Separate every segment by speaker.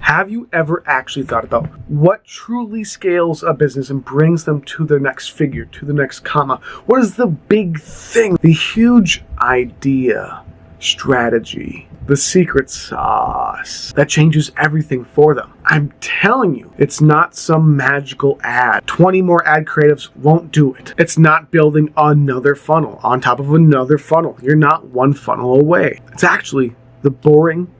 Speaker 1: Have you ever actually thought about what truly scales a business and brings them to their next figure, to the next comma? What is the big thing, the huge idea, strategy, the secret sauce that changes everything for them? I'm telling you, it's not some magical ad. 20 more ad creatives won't do it. It's not building another funnel on top of another funnel. You're not one funnel away. It's actually the boring,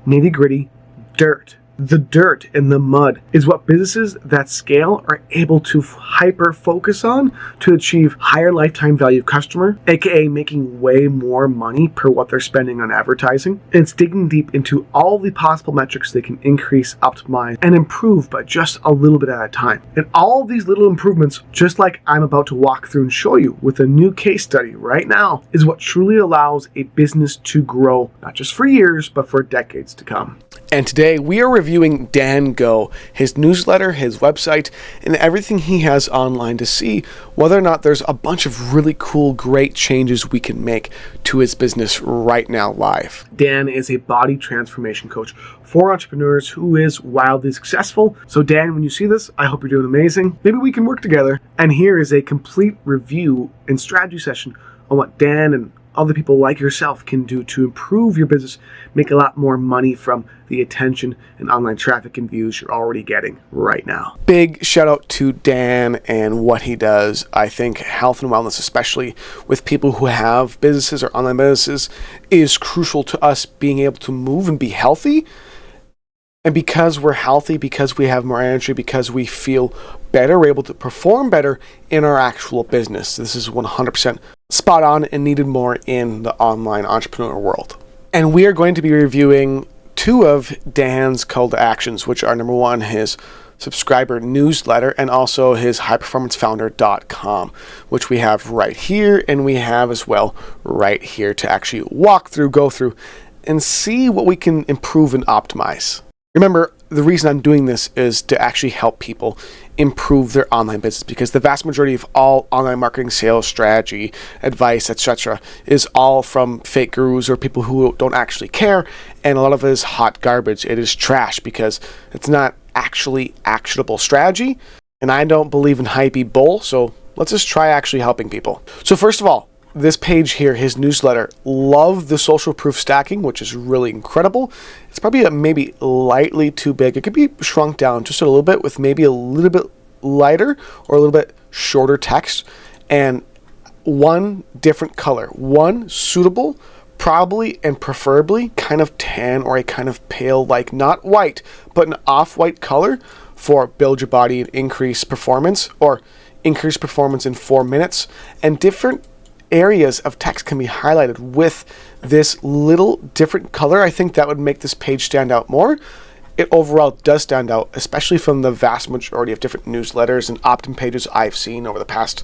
Speaker 1: nitty-gritty dirt. The dirt and the mud is what businesses that scale are able to hyper focus on to achieve higher lifetime value customer, aka making way more money per what they're spending on advertising. And it's digging deep into all the possible metrics they can increase, optimize, and improve by just a little bit at a time. And all of these little improvements, just like I'm about to walk through and show you with a new case study right now, is what truly allows a business to grow, not just for years, but for decades to come. And today we are reviewing Dan Go, his newsletter, his website, and everything he has online to see whether or not there's a bunch of really cool, great changes we can make to his business right now live. Dan is a body transformation coach for entrepreneurs who is wildly successful. So Dan, when you see this, I hope you're doing amazing. Maybe we can work together. And here is a complete review and strategy session on what Dan and other people like yourself can do to improve your business, make a lot more money from the attention and online traffic and views you're already getting right now. Big shout out to Dan and what he does. I think health and wellness, especially with people who have businesses or online businesses, is crucial to us being able to move and be healthy. And because we're healthy, because we have more energy, because we feel better, we're able to perform better in our actual business. This is 100% spot on and needed more in the online entrepreneur world. And we are going to be reviewing two of Dan's call to actions, which are number one, his subscriber newsletter, and also his highperformancefounder.com, which we have right here, and we have as well right here to actually walk through, go through, and see what we can improve and optimize. Remember, the reason I'm doing this is to actually help people improve their online business, because the vast majority of all online marketing, sales, strategy, advice, etc. is all from fake gurus or people who don't actually care, and a lot of it is hot garbage. It is trash because it's not actually actionable strategy, and I don't believe in hypey bull, so let's just try actually helping people. So first of all, this page here, his newsletter, love the social proof stacking, which is really incredible. It's probably maybe lightly too big. It could be shrunk down just a little bit with maybe a little bit lighter or a little bit shorter text, and one different color, one suitable, probably and preferably kind of tan or a kind of pale, like not white, but an off-white color for build your body and increase performance, or increase performance in 4 minutes. And different areas of text can be highlighted with this little different color. I think that would make this page stand out more. It overall does stand out, especially from the vast majority of different newsletters and opt-in pages I've seen over the past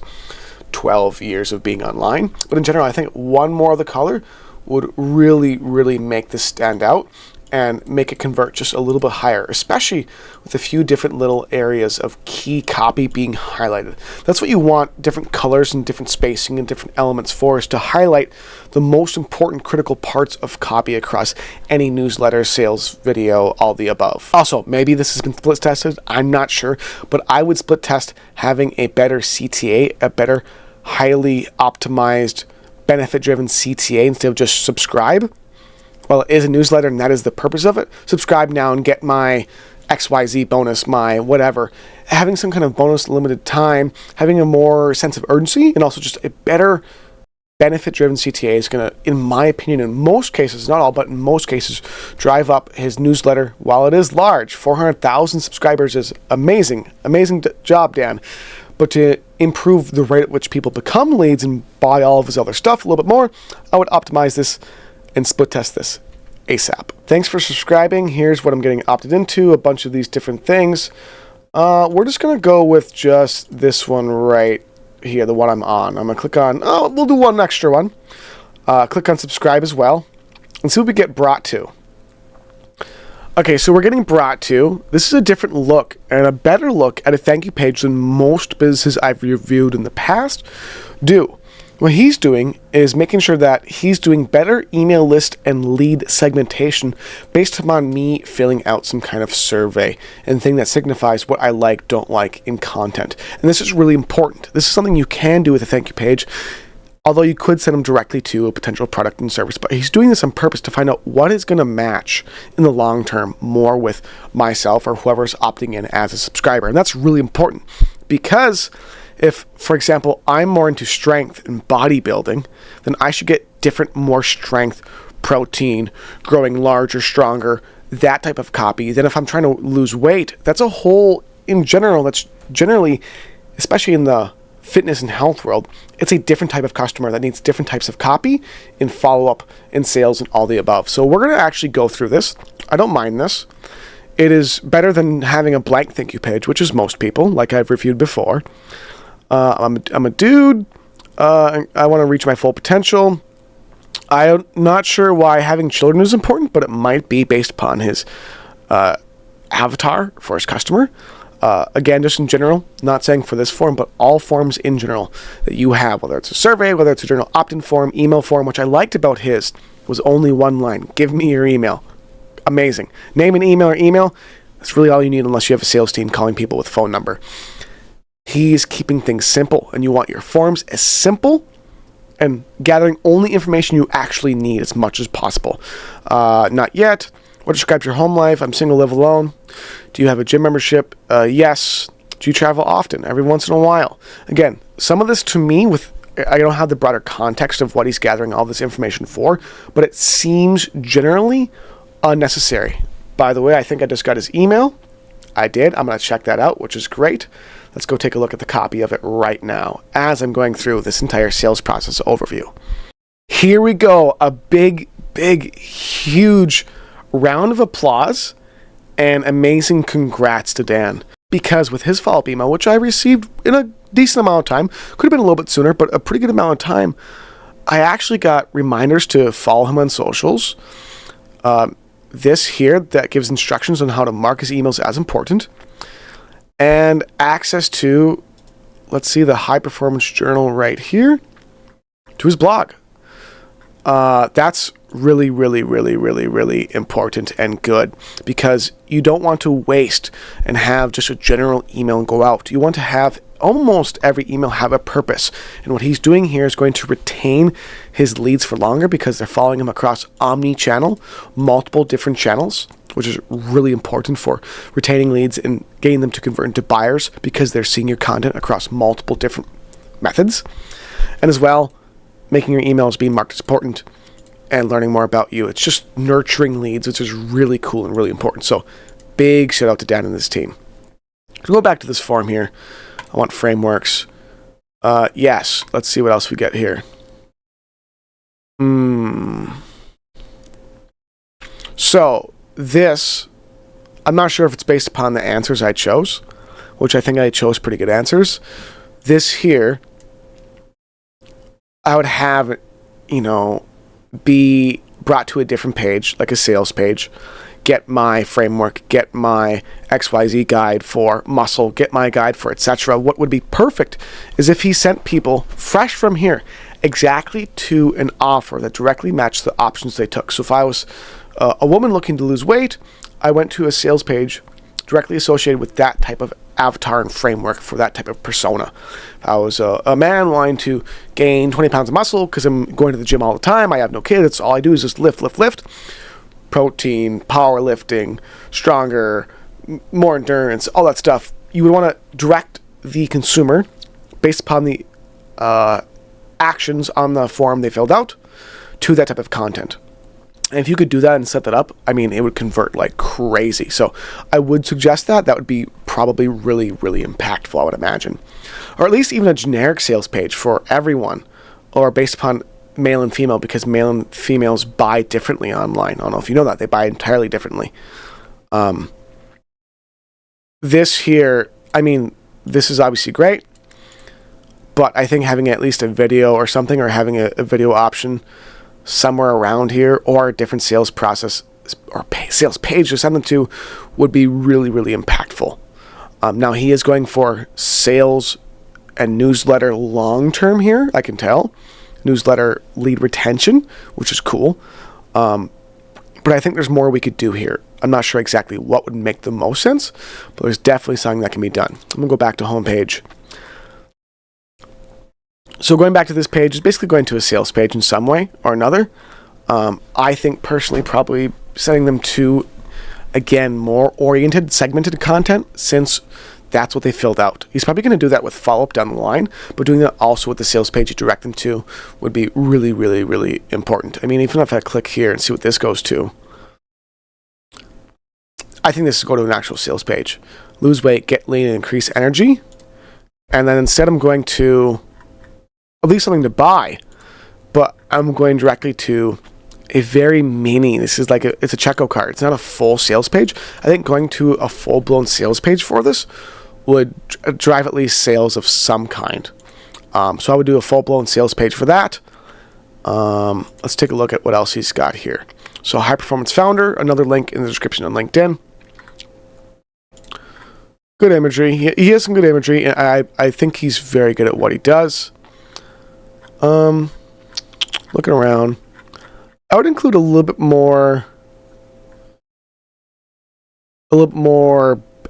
Speaker 1: 12 years of being online. But in general, I think one more of the color would really, really make this stand out and make it convert just a little bit higher, especially with a few different little areas of key copy being highlighted. That's what you want different colors and different spacing and different elements for, is to highlight the most important critical parts of copy across any newsletter, sales, video, all the above. Also, maybe this has been split tested, I'm not sure, but I would split test having a better CTA, a better highly optimized benefit-driven CTA instead of just subscribe. Well, it is a newsletter and that is the purpose of it. Subscribe now and get my XYZ bonus, my whatever. Having some kind of bonus limited time, having a more sense of urgency, and also just a better benefit-driven CTA is going to, in my opinion, in most cases, not all, but in most cases, drive up his newsletter. While it is large, 400,000 subscribers is amazing. Amazing job, Dan. But to improve the rate at which people become leads and buy all of his other stuff a little bit more, I would optimize this and split test this ASAP. Thanks for subscribing. Here's what I'm getting opted into, a bunch of these different things. We're just going to go with just this one right here, the one I'm on. I'm going to click on, we'll do one extra one. Click on subscribe as well and see what we get brought to. Okay, so we're getting brought to, this is a different look and a better look at a thank you page than most businesses I've reviewed in the past do. What he's doing is making sure that he's doing better email list and lead segmentation based upon me filling out some kind of survey and thing that signifies what I like, don't like in content. And this is really important. This is something you can do with a thank you page, although you could send him directly to a potential product and service. But he's doing this on purpose to find out what is going to match in the long term more with myself or whoever's opting in as a subscriber. And that's really important because if, for example, I'm more into strength and bodybuilding, then I should get different, more strength, protein, growing larger, stronger, that type of copy. Then if I'm trying to lose weight, that's a whole, in general, that's generally, especially in the fitness and health world, it's a different type of customer that needs different types of copy in follow-up, in sales, and all the above. So we're going to actually go through this. I don't mind this. It is better than having a blank thank you page, which is most people, like I've reviewed before. I'm a dude. I want to reach my full potential. I'm not sure why having children is important, but it might be based upon his avatar for his customer. Again, just in general, not saying for this form, but all forms in general that you have, whether it's a survey, whether it's a journal opt-in form, email form, which I liked about his was only one line. Give me your email. Amazing. Name an email or email. That's really all you need unless you have a sales team calling people with phone number. He's keeping things simple, and you want your forms as simple and gathering only information you actually need as much as possible. Not yet. What describes your home life? I'm single, live alone. Do you have a gym membership? Yes. Do you travel often? Every once in a while. Again, some of this to me, I don't have the broader context of what he's gathering all this information for, but it seems generally unnecessary. By the way, I think I just got his email. I did. I'm going to check that out, which is great. Let's go take a look at the copy of it right now as I'm going through this entire sales process overview. Here we go. A big, huge round of applause and amazing congrats to Dan. Because with his follow-up email, which I received in a decent amount of time, could have been a little bit sooner, but a pretty good amount of time, I actually got reminders to follow him on socials. This here that gives instructions on how to mark his emails as important. And access to, let's see, the high performance journal right here, to his blog. That's really important and good, because you don't want to waste and have just a general email and go out. You want to have almost every email have a purpose. And what he's doing here is going to retain his leads for longer because they're following him across omni-channel, multiple different channels, which is really important for retaining leads and getting them to convert into buyers because they're seeing your content across multiple different methods. And as well, making your emails being marked as important and learning more about you. It's just nurturing leads, which is really cool and really important. So big shout out to Dan and his team. To go back to this form here, I want frameworks. Yes, let's see what else we get here. So this, I'm not sure if it's based upon the answers I chose, which I think I chose pretty good answers. This here, I would have, be brought to a different page, like a sales page, get my framework, get my XYZ guide for muscle, get my guide for etc. What would be perfect is if he sent people fresh from here exactly to an offer that directly matched the options they took. So if I was a woman looking to lose weight, I went to a sales page directly associated with that type of avatar and framework for that type of persona. If I was a man wanting to gain 20 pounds of muscle because I'm going to the gym all the time, I have no kids, all I do is just lift. Protein, powerlifting, stronger, more endurance, all that stuff. You would want to direct the consumer based upon the actions on the form they filled out to that type of content. And if you could do that and set that up, it would convert like crazy. So I would suggest that would be probably really impactful, I would imagine. Or at least even a generic sales page for everyone, or based upon male and female, because male and females buy differently online. I don't know if you know that. They buy entirely differently. This here, this is obviously great, but I think having at least a video or something, or having a video option somewhere around here, or a different sales process or sales page to send them to, would be really impactful. Now he is going for sales and newsletter long term here, I can tell. newsletter lead retention, which is cool. But I think there's more we could do here. I'm not sure exactly what would make the most sense, but there's definitely something that can be done. I'm going to go back to homepage. So going back to this page is basically going to a sales page in some way or another. I think personally probably sending them to, again, more oriented, segmented content, since that's what they filled out. He's probably going to do that with follow-up down the line, but doing that also with the sales page you direct them to would be really, really, really important. I mean, even if I click here and see what this goes to, I think this is go to an actual sales page. Lose weight, get lean, and increase energy. And then instead I'm going to at least something to buy, but I'm going directly to a very mini, this is like it's a checkout cart. It's not a full sales page. I think going to a full-blown sales page for this would drive at least sales of some kind. So I would do a full-blown sales page for that. Let's take a look at what else he's got here. So high performance founder, another link in the description on LinkedIn. Good imagery. He has some good imagery, and I think he's very good at what he does. Looking around, I would include a little bit more,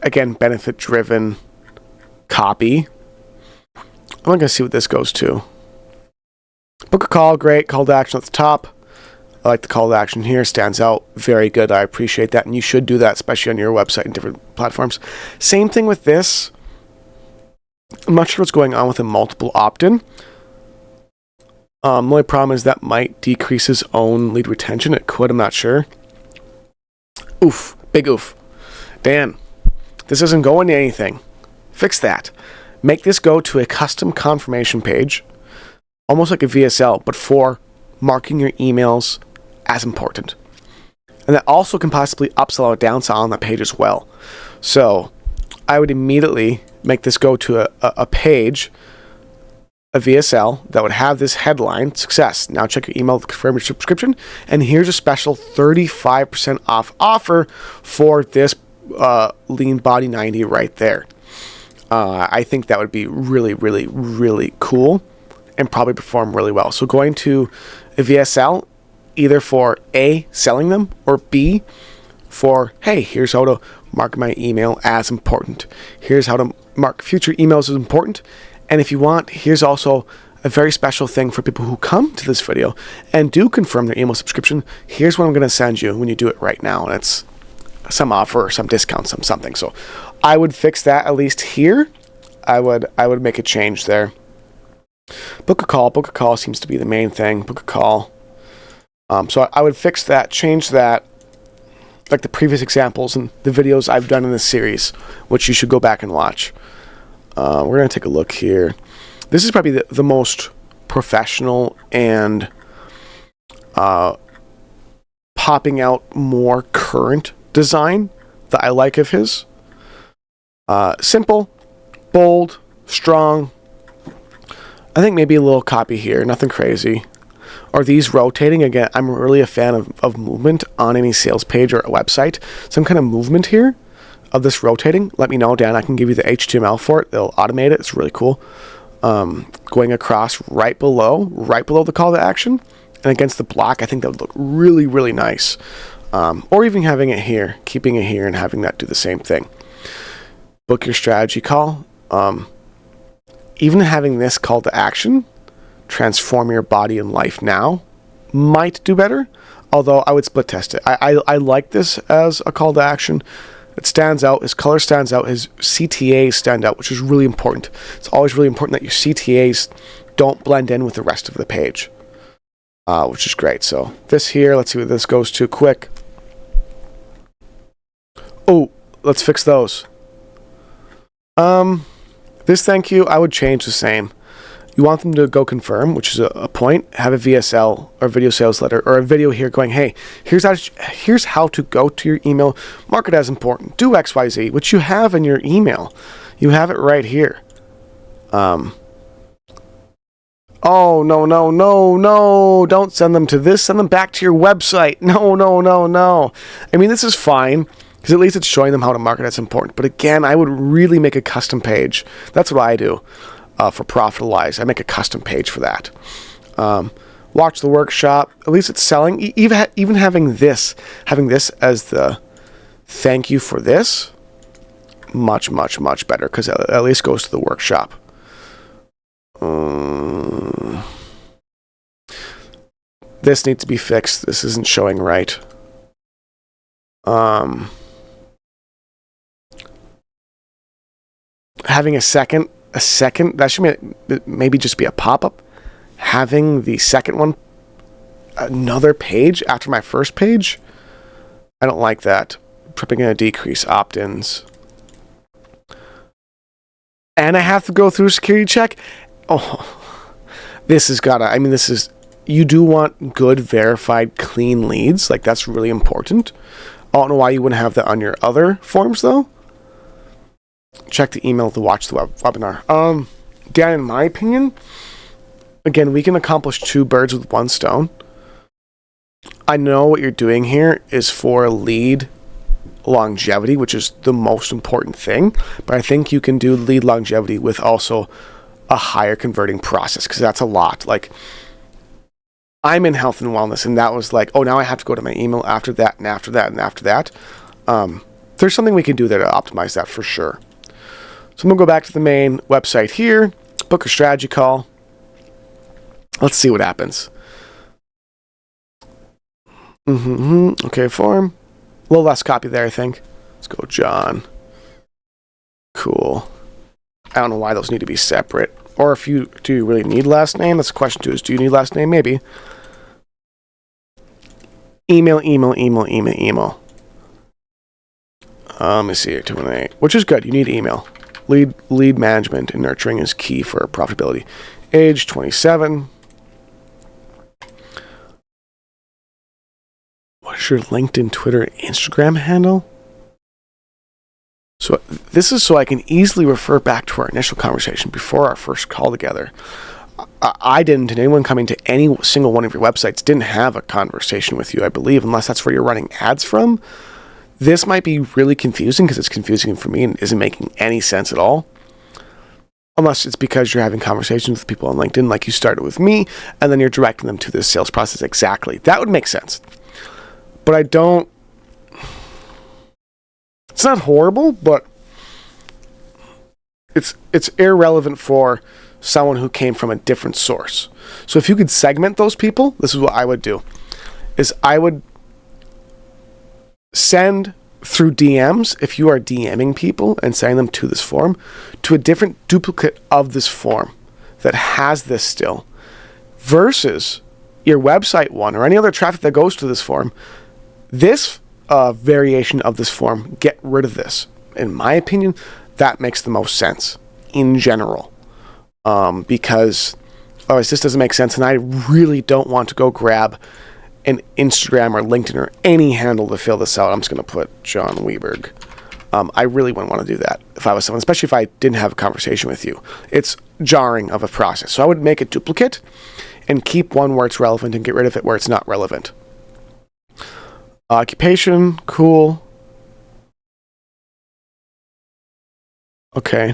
Speaker 1: again, benefit-driven copy. I'm not going to see what this goes to. Book a call, great. Call to action at the top. I like the call to action here. Stands out. Very good. I appreciate that. And you should do that, especially on your website and different platforms. Same thing with this. I'm not sure what's going on with a multiple opt-in. The only problem is that might decrease his own lead retention. It could. I'm not sure. Oof. Big oof. Dan, this isn't going to anything. Fix that. Make this go to a custom confirmation page, almost like a VSL, but for marking your emails as important. And that also can possibly upsell or downsell on that page as well. So I would immediately make this go to a page, a VSL, that would have this headline, success. Now check your email to confirm your subscription. And here's a special 35% off offer for this Lean Body 90 right there. I think that would be really, really, really cool and probably perform really well. So going to a VSL, either for A, selling them, or B, for, hey, here's how to mark my email as important. Here's how to mark future emails as important. And if you want, here's also a very special thing for people who come to this video and do confirm their email subscription. Here's what I'm going to send you when you do it right now. And it's some offer or some discount, something. So I would fix that at least here. I would make a change there. Book a call. Book a call seems to be the main thing. Book a call. So I would fix that, change that, like the previous examples and the videos I've done in this series, which you should go back and watch. We're going to take a look here. This is probably the most professional and popping out more current design that I like of his. Simple, bold, strong. I think maybe a little copy here, nothing crazy. Are these rotating? Again, I'm really a fan of movement on any sales page or a website. Some kind of movement here of this rotating. Let me know, Dan. I can give you the HTML for it. They'll automate it. It's really cool. Going across right below the call to action and against the block, I think that would look really, really nice. Or even having it here, keeping it here and having that do the same thing. Book your strategy call. Even having this call to action, transform your body and life now, might do better. Although I would split test it. I like this as a call to action. It stands out. His color stands out. His CTAs stand out, which is really important. It's always really important that your CTAs don't blend in with the rest of the page, which is great. So this here, let's see what this goes to quick. Oh, let's fix those. This thank you, I would change the same. You want them to go confirm, which is a point. Have a VSL or video sales letter or a video here going, hey, here's how to go to your email, mark it as important, do XYZ, which you have in your email. You have it right here. Oh, no, don't send them to this. Send them back to your website. No. I mean, this is fine, because at least it's showing them how to market as important. But again, I would really make a custom page. That's what I do. For Profitalize, I make a custom page for that. Watch the workshop. At least it's selling. Even having this as the thank you for this, much better, because it at least goes to the workshop. This needs to be fixed. This isn't showing right. Having a second, that should maybe just be a pop-up. Having the second one, another page after my first page, I don't like that. Probably going to decrease opt-ins. And I have to go through security check. Oh, this has got to, you do want good, verified, clean leads. Like, that's really important. I don't know why you wouldn't have that on your other forms, though. Check the email to watch the webinar. Dan, in my opinion, again, we can accomplish 2 birds with 1 stone. I know what you're doing here is for lead longevity, which is the most important thing, but I think you can do lead longevity with also a higher converting process, because that's a lot. Like, I'm in health and wellness, and that was like, oh, now I have to go to my email after that and after that and after that. There's something we can do there to optimize that for sure. So I'm going to go back to the main website here, book a strategy call. Let's see what happens. Okay, form. A little less copy there, I think. Let's go Jon. Cool. I don't know why those need to be separate. Or if you do you really need last name? That's the question too, is do you need last name? Maybe. Email. Let me see here, 218. Which is good. You need email. Lead management and nurturing is key for profitability. Age 27. What is your LinkedIn, Twitter, Instagram handle? So this is so I can easily refer back to our initial conversation before our first call together. I didn't, and anyone coming to any single one of your websites didn't have a conversation with you, I believe, unless that's where you're running ads from. This might be really confusing because it's confusing for me and isn't making any sense at all. Unless it's because you're having conversations with people on LinkedIn like you started with me, and then you're directing them to this sales process exactly. That would make sense. But I don't... It's not horrible, but it's irrelevant for someone who came from a different source. So if you could segment those people, this is what I would do. Is I would send through DMs, if you are DMing people and sending them to this form, to a different duplicate of this form that has this still, versus your website one or any other traffic that goes to this form. This variation of this form, get rid of this. In my opinion, that makes the most sense in general, because otherwise this doesn't make sense, and I really don't want to go grab an Instagram or LinkedIn or any handle to fill this out. I'm just going to put Jon Weberg. I really wouldn't want to do that if I was someone, especially if I didn't have a conversation with you. It's jarring of a process. So I would make a duplicate and keep one where it's relevant and get rid of it where it's not relevant. Occupation, cool. Okay.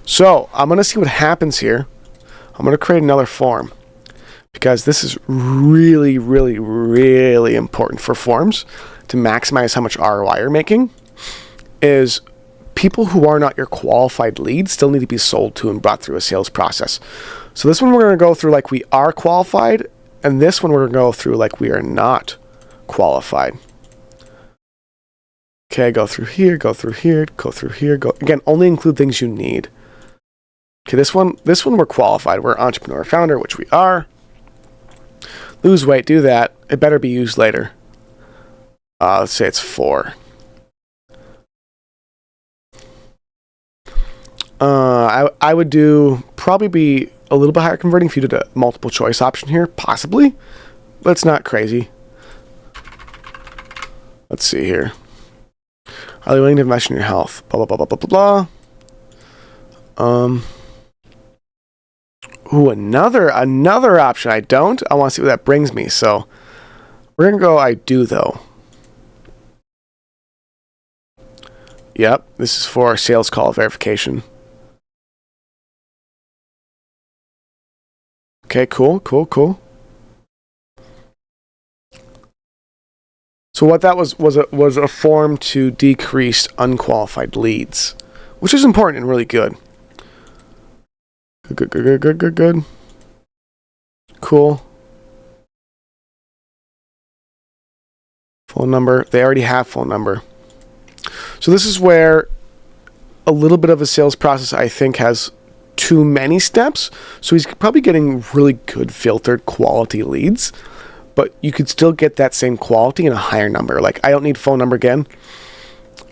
Speaker 1: So I'm going to see what happens here. I'm going to create another form, because this is really, really, really important for forms to maximize how much ROI you're making. Is people who are not your qualified leads still need to be sold to and brought through a sales process. So this one we're going to go through like we are qualified, and this one we're going to go through like we are not qualified. Okay, go through here, go through here, go through here. Go again. Only include things you need. Okay, this one we're qualified. We're entrepreneur founder, which we are. Lose weight, do that. It better be used later. Let's say it's 4. I would do probably be a little bit higher converting if you did a multiple choice option here, possibly, but it's not crazy. Let's see here. Are you willing to invest in your health? Blah blah blah blah blah blah. Ooh, another option. I don't. I want to see what that brings me. So we're gonna go. I do though. Yep, this is for sales call verification. Okay, cool, cool, cool. So what that was a form to decrease unqualified leads, which is important and really good. Good. Cool. Phone number. They already have phone number. So this is where a little bit of a sales process, I think, has too many steps. So he's probably getting really good filtered quality leads, but you could still get that same quality in a higher number. Like, I don't need phone number again.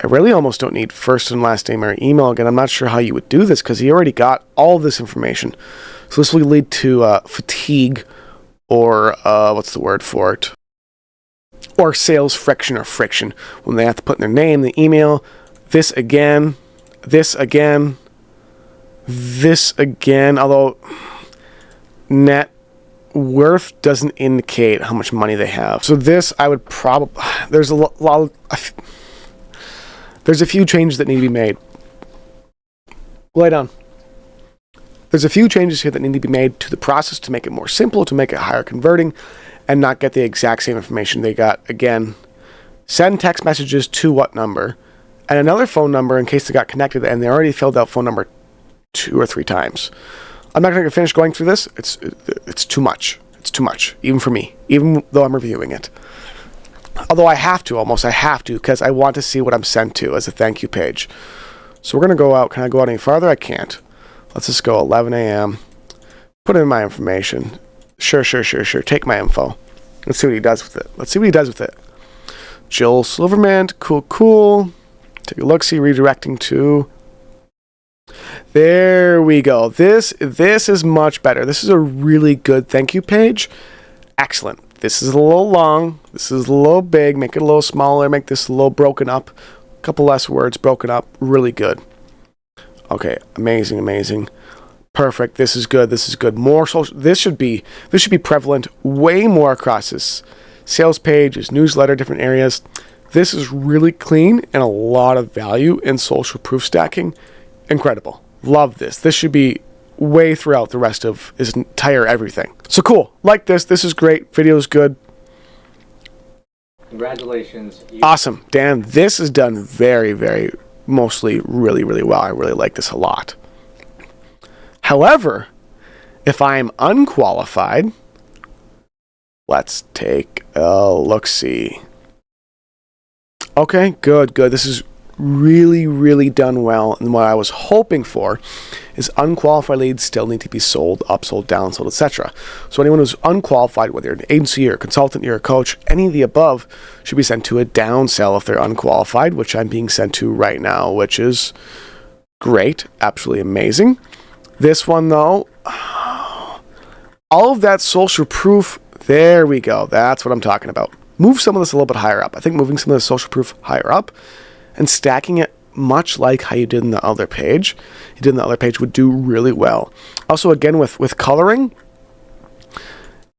Speaker 1: I really almost don't need first and last name or email again. I'm not sure how you would do this because he already got all this information. So this will lead to fatigue, or what's the word for it? Or sales friction or friction when they have to put in their name, the email, this again, although net worth doesn't indicate how much money they have. So this, I would probably, there's a few changes that need to be made. Lay down. There's a few changes here that need to be made to the process to make it more simple, to make it higher converting, and not get the exact same information they got. Again, send text messages to what number, and another phone number in case they got connected and they already filled out phone number 2 or 3 times. I'm not going to finish going through this. It's too much. It's too much, even for me, even though I'm reviewing it. Although I have to, because I want to see what I'm sent to as a thank you page. So we're going to go out. Can I go out any farther? I can't. Let's just go 11 a.m. Put in my information. Sure. Take my info. Let's see what he does with it. Jill Silverman. Cool. Take a look. See, redirecting to... There we go. This is much better. This is a really good thank you page. Excellent. This is a little long. This is a little big. Make it a little smaller. Make this a little broken up. A couple less words broken up. Really good. Okay. Amazing. Perfect. This is good. More social. This should be prevalent way more across this sales page, his newsletter, different areas. This is really clean and a lot of value in social proof stacking. Incredible. Love this. This should be way throughout the rest of his entire everything. So cool. Like this. This is great. Video's good.
Speaker 2: Congratulations.
Speaker 1: Awesome. Dan, this is done very, mostly really well. I really like this a lot. However, if I'm unqualified, let's take a look-see. Okay, good. This is really done well, and what I was hoping for is unqualified leads still need to be sold, upsold, downsold, etc. So anyone who's unqualified, whether you're an agency or a consultant, you're a coach, any of the above should be sent to a downsell if they're unqualified, which I'm being sent to right now, which is great, absolutely amazing. This one though, all of that social proof, there we go, that's what I'm talking about. Move some of this a little bit higher up. I think moving some of the social proof higher up and stacking it much like how you did in the other page. Would do really well. Also, again, with coloring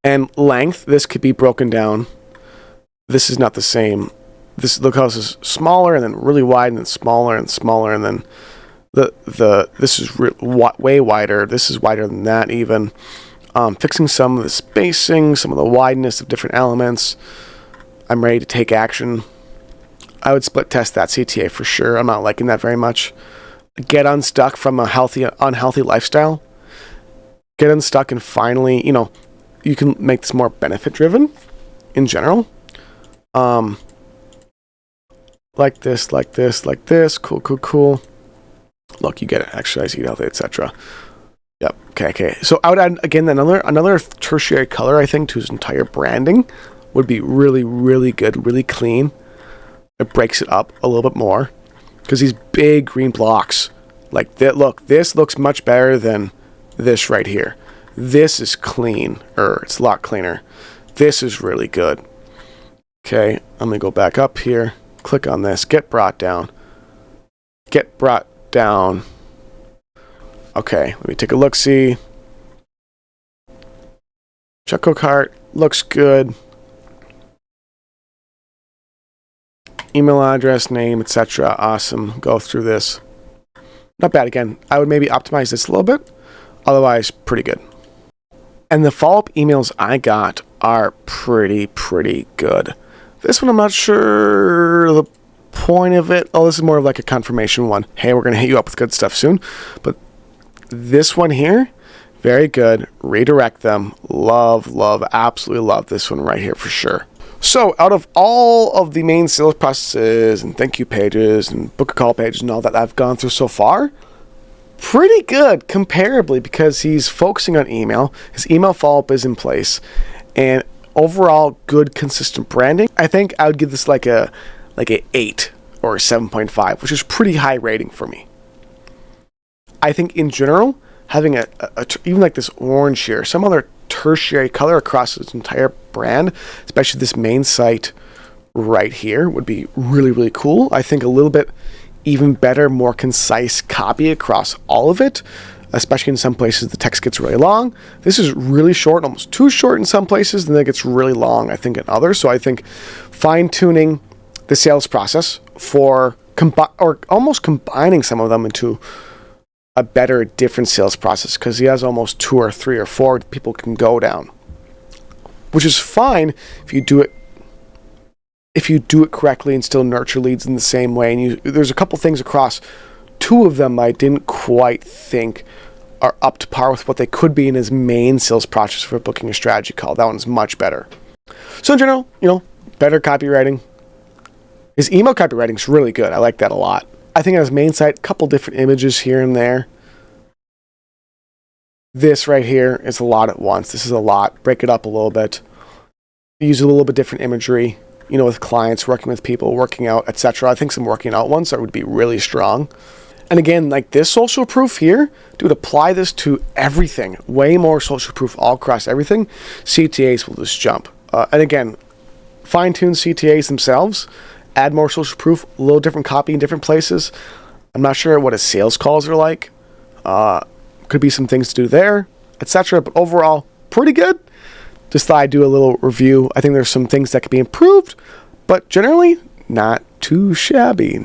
Speaker 1: and length, this could be broken down. This is not the same. Look how this is smaller and then really wide and then smaller and then this is way wider. This is wider than that even. Fixing some of the spacing, some of the wideness of different elements. I'm ready to take action. I would split test that CTA for sure. I'm not liking that very much. Get unstuck from a unhealthy lifestyle. Get unstuck and finally, you can make this more benefit driven in general. Like this. Cool. Look, you get it. Exercise, eat healthy, etc. Yep. Okay. So I would add again another tertiary color, I think, to his entire branding would be really good, really clean. It breaks it up a little bit more because these big green blocks like that. Look, this looks much better than this right here. This is clean, it's a lot cleaner. This is really good. Okay, I'm gonna go back up here. Click on this. Get brought down. Okay, let me take a look. See, checkout cart looks good. Email address, name, etc. Awesome. Go through this. Not bad. Again, I would maybe optimize this a little bit. Otherwise, pretty good. And the follow-up emails I got are pretty good. This one I'm not sure the point of it. Oh, this is more of like a confirmation one. Hey, we're going to hit you up with good stuff soon. But this one here, very good. Redirect them. Love, absolutely love this one right here for sure. So out of all of the main sales processes and thank you pages and book a call pages and all that I've gone through so far, pretty good comparably, because he's focusing on email. His email follow-up is in place, and overall good consistent branding. I think I would give this like a 8 or a 7.5, which is pretty high rating for me. I think in general, having a even like this orange here, some other tertiary color across his entire brand, especially this main site right here, would be really cool. I think a little bit even better, more concise copy across all of it, especially in some places the text gets really long. This is really short, almost too short in some places, and then it gets really long, I think, in others. So I think fine-tuning the sales process for almost combining some of them into a better, different sales process, because he has almost 2 or 3 or 4 people can go down, which is fine if you do it correctly and still nurture leads in the same way. And there's a couple things across 2 of them I didn't quite think are up to par with what they could be in his main sales process for booking a strategy call. That one's much better. So in general, better copywriting. His email copywriting is really good. I like that a lot. I think on his main site, a couple different images here and there. This right here is a lot at once. This is a lot. Break it up a little bit. Use a little bit different imagery, with clients, working with people, working out, etc. I think some working out ones that would be really strong. And again, like this social proof here, dude, apply this to everything. Way more social proof all across everything. CTAs will just jump. And again, fine-tune CTAs themselves. Add more social proof, a little different copy in different places. I'm not sure what his sales calls are like. Could be some things to do there, etc. But overall, pretty good. Just thought I'd do a little review. I think there's some things that could be improved, but generally, not too shabby.